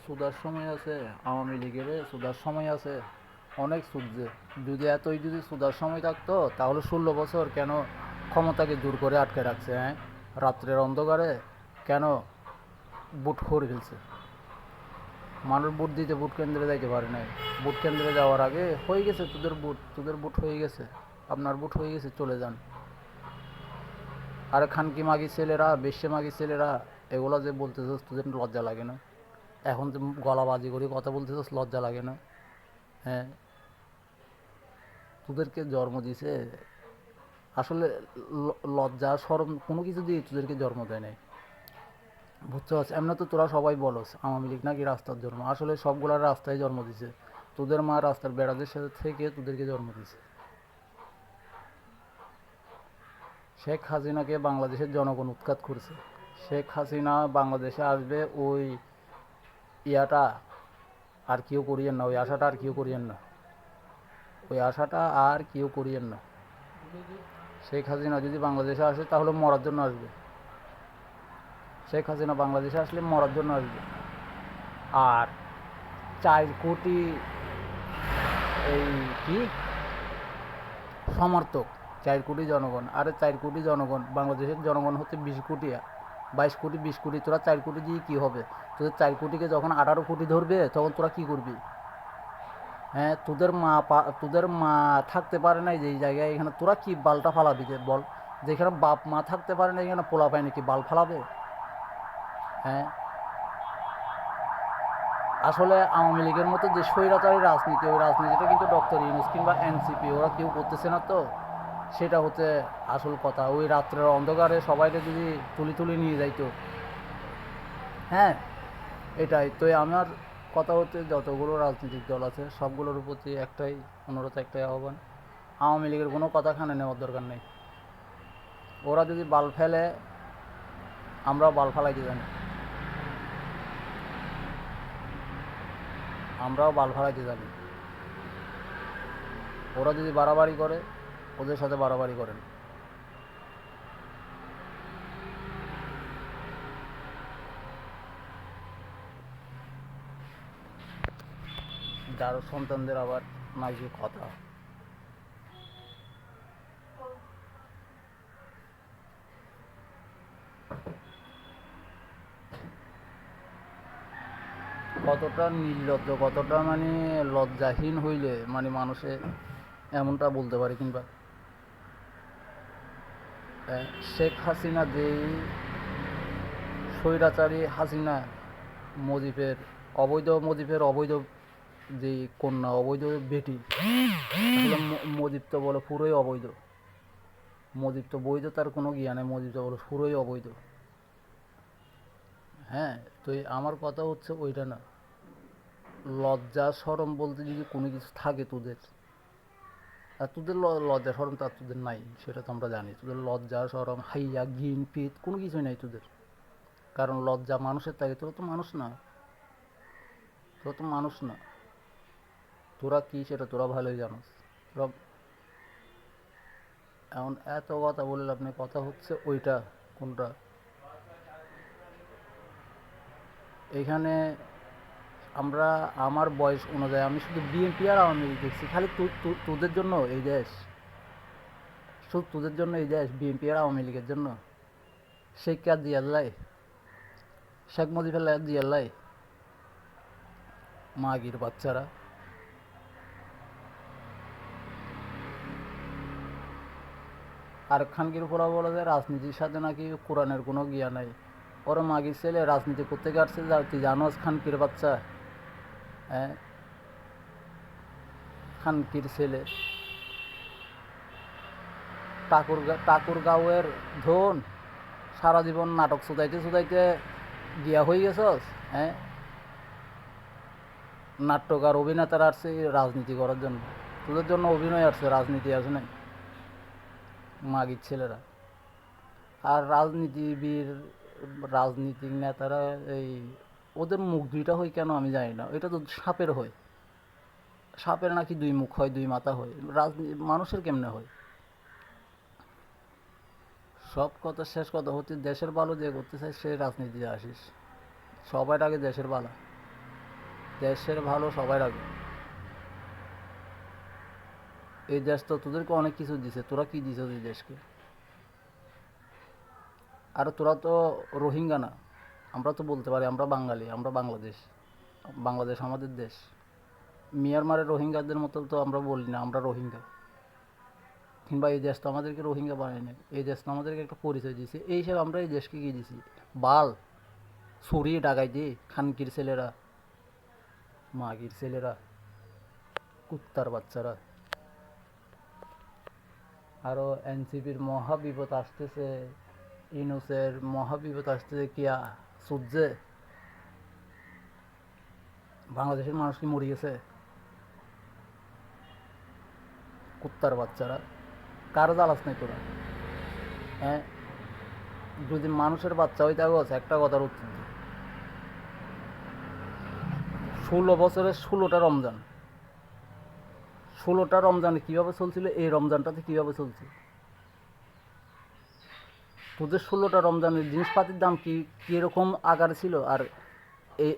সুদার সময় আছে, আওয়ামী লীগের সুদার সময় আছে, অনেক সুদছে। যদি এতই যদি সুদার সময় থাকতো তাহলে 16 বছর কেন ক্ষমতাকে জোর করে আটকে রাখছে? হ্যাঁ, রাত্রের অন্ধকারে কেন বুট করে ফেলছে? মানুষ ভোট দিতে ভোট কেন্দ্রে যাইতে পারে নাই। ভোট কেন্দ্রে যাওয়ার আগে হয়ে গেছে তোদের ভোট হয়ে গেছে, আপনার ভোট হয়ে গেছে, চলে যান। আর খানকি মাগি ছেলেরা, বেশ্যে মাগি ছেলেরা, এগুলো যে বলতেছিস তোদের লজ্জা লাগে না? এখন যে গলাবাজি করে কথা বলতেছিস, লজ্জা লাগে না? হ্যাঁ, তোদেরকে জন্ম দিছে আসলে লজ্জা শরম কোনো কিছু দিয়ে তোদেরকে জন্ম দেয় নাই, বুঝতে পারছিস? এমনি তো তোরা সবাই বলস আওয়ামী লীগ নাকি রাস্তার জন্ম, আসলে সবগুলার রাস্তায় জন্ম দিছে। তোদের মা রাস্তার বেড়াদের সাথে থেকে তোদেরকে জন্ম দিছে। শেখ হাসিনাকে বাংলাদেশের জনগণ উৎখাত করছে। শেখ হাসিনা বাংলাদেশে আসবে, ওই ইয়াটা আর কেউ করিয়েন না, ওই আশাটা আর কেউ করিয়েন না, ওই আশাটা আর কেউ করিয়েন না। শেখ হাসিনা যদি বাংলাদেশে আসে তাহলে মরার জন্য আসবে। শেখ হাসিনা বাংলাদেশে আসলে মরার জন্য আসবে। আর 4 কোটি এই কি সমর্থক, 4 কোটি জনগণ, আরে 4 কোটি জনগণ, বাংলাদেশের জনগণ হচ্ছে 20 কোটি, 22 কোটি, 20 কোটি, তোরা 4 কোটি দিয়ে কী হবে? তোদের 4 কোটিকে যখন 18 কোটি ধরবে তখন তোরা কী করবি? হ্যাঁ, তোদের মা থাকতে পারে নাই যেই জায়গায়, এখানে তোরা কি বালটা ফালাবি যে বল? যেখানে বাপ মা থাকতে পারে না এখানে পোলা পায় নাকি বাল ফালাবে? হ্যাঁ, আসলে আওয়ামী লীগের মতো যে স্বৈরাচারী রাজনীতি, ওই রাজনীতিটা কিন্তু ডক্টর ইউনূস কিংবা এনসিপি ওরা কেউ করতেছে না তো। সেটা হচ্ছে আসল কথা। ওই রাত্রের অন্ধকারে সবাইকে যদি তুলি তুলি নিয়ে যাইতো, হ্যাঁ, এটাই তো। আমার কথা হচ্ছে যতগুলো রাজনৈতিক দল আছে সবগুলোর প্রতি একটাই অনুরোধ, একটাই আহ্বান, আওয়ামী লীগের কোনো কথা খানে নেওয়ার দরকার নেই। ওরা যদি বাল ফেলে আমরাও বাল ফালাইতে জানি, আমরাও বাল ফালাইতে জানি। ওরা যদি বাড়াবাড়ি করে ওদের সাথে বাড়াবাড়ি করেন। যার সন্তানদের আবার নাকি কথা। কতটা নির্লজ্জ, কতটা মানে লজ্জাহীন হইলে মানে মানুষে এমনটা বলতে পারে? কিংবা শেখ হাসিনা যেই স্বৈরাচারী হাসিনা, মুজিবের অবৈধ যেই কন্যা, অবৈধ বেটি, আসলে মুজিব তো বলে পুরোই অবৈধ। মুজিব তো বৈধ তার কোনো জ্ঞানে, মুজিব তো বলে পুরোই অবৈধ। হ্যাঁ, তো আমার কথা হচ্ছে ওইটা না। লজ্জা শরম বলতে যদি কোনো কিছু থাকে তোদের, আর তোদের লজ্জা শরম তো আর তোদের নাই, সেটা তো আমরা জানি। তোদের লজ্জা শরম হাইয়া ঘিন পিত কোনো কিছুই নাই তোদের। কারণ লজ্জা মানুষের থাকে, তোরা তো মানুষ না, তোরা তো মানুষ না। তোরা কি সেটা তোরা ভালোই জানোস। তোরা এখন এত কথা বললে আপনি, কথা হচ্ছে ওইটা কোনটা এইখানে আমরা, আমার বয়স অনুযায়ী আমি শুধু বিএনপি আর আওয়ামী লীগ দেখছি। খালি তোদের জন্য এই দেশ, শুধু তোদের জন্য এই দেশ, বিএনপি আর আওয়ামী লীগের জন্য। শেখ আর জিয়াল্লাই, শেখ মুজিবুল্লাহ আর জিয়াল্লাই, মাগির বাচ্চারা। আর খানকির পোলা বলে যে রাজনীতির সাথে নাকি কোরআনের কোনো গিয়া নাই। ওরা মাগির ছেলে রাজনীতি করতে আসছে, তুই জানোস খানকির বাচ্চা? হ্যাঁ, খানকির ছেলে, ঠাকুরগাঁওয়ের ধন, সারা জীবন নাটক শুধাইতে শুধাইতে গিয়া হয়ে গেছস। হ্যাঁ, নাট্যকার অভিনেতারা আসছে রাজনীতি করার জন্য, তোদের জন্য অভিনয় আসছে, রাজনীতি আসে নাই। মাগির ছেলেরা আর রাজনীতিবিদ, রাজনীতিক নেতারা, এই ওদের মুখ দুইটা হয় কেন আমি জানি না। এটা তো সাপের হয়, সাপের নাকি 2 মুখ হয়, 2 মাথা হয়, রাজনীতি মানুষের কেমনে হয়? সব কথা শেষ কথা হচ্ছে দেশের ভালো যে করতে চায় সে রাজনীতিতে আসিস, সবার আগে দেশের ভালো। দেশের ভালো সবাই রাখবে। এই দেশ তো তোদেরকে অনেক কিছু দিছে, তোরা কি দিছ এই দেশকে? আর তোরা তো রোহিঙ্গা না, আমরা তো বলতে পারি আমরা বাঙালি, আমরা বাংলাদেশ, বাংলাদেশ আমাদের দেশ। মিয়ানমারের রোহিঙ্গাদের মতো তো আমরা বলি না আমরা রোহিঙ্গা। কিংবা এই দেশ তো আমাদেরকে রোহিঙ্গা বানায় নাই, এই দেশ তো আমাদেরকে একটা পরিচয় দিয়েছে, এই হিসাবে আমরা এই দেশকে কি দিছি? বাল, ছুরি ডাকাইতি, খানকির ছেলেরা, মাগির ছেলেরা, কুত্তার বাচ্চারা। আরও এনসিপির মহাবিপদ আসতেছে, ইউনূসের মহাবিপদ আসতেছে, কিয়া সূর্যে বাংলাদেশের মানুষ কি মরে গেছে? কুত্তার বাচ্চারা, কারো জ্বালাস নাই তোরা? হ্যাঁ, যদি মানুষের বাচ্চা হইতে আগছ একটা কথার উত্তর দে। 16 বছরের 16টা রমজান, 16টা রমজানে কীভাবে চলছিল, এই রমজানটাতে কীভাবে চলছে? তোদের 16টা রমজানের জিনিসপাতির দাম কীরকম আকারে ছিল, আর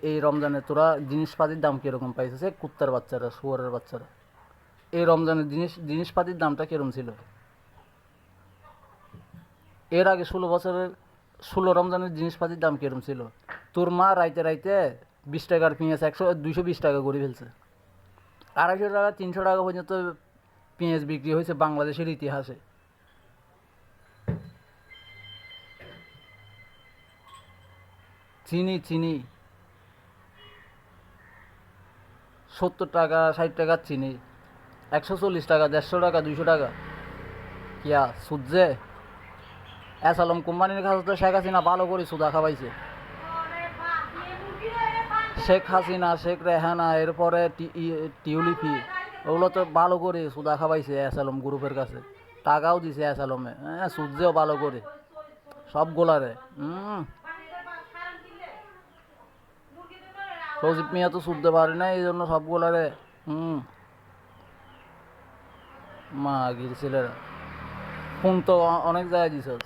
এই রমজানে তোরা জিনিসপাতির দাম কীরকম পাইছিস? কুত্তার বাচ্চারা, শুয়ারের বাচ্চারা, এই রমজানের জিনিসপাতির দামটা কীরকম ছিল? এর আগে 16 বছরের 16 রমজানের জিনিসপাতির দাম কীরকম ছিল? তোর মা রাইতে রাইতে 20 টাকার পেঁয়াজ 220 টাকা করে ফেলছে। 250 টাকা 300 টাকা পর্যন্ত পেঁয়াজ বিক্রি হয়েছে বাংলাদেশের ইতিহাসে। চিনি চিনি 70 টাকা 60 টাকার চিনি, 140 টাকা, 150 টাকা, 200 টাকা। কিয়া সূর্যে অ্যাসালম কোম্পানির কাছে তো শেখ হাসিনা ভালো করে সুদা খাওয়াইছে। শেখ হাসিনা, শেখ রেহানা, এরপরে টিউলিপি, ওগুলো তো ভালো করে সুদা খাওয়াইছে অ্যাসালম গ্রুপের কাছে, টাকাও দিছে অ্যাসালমে। হ্যাঁ, সূর্যেও ভালো করে সবগুলারে। সজীব মিয়া তো শুনতে পারে না, এই জন্য সবগুলারে মা গির ছেলেরা ফোন তো অনেক জায়গায় দিছস।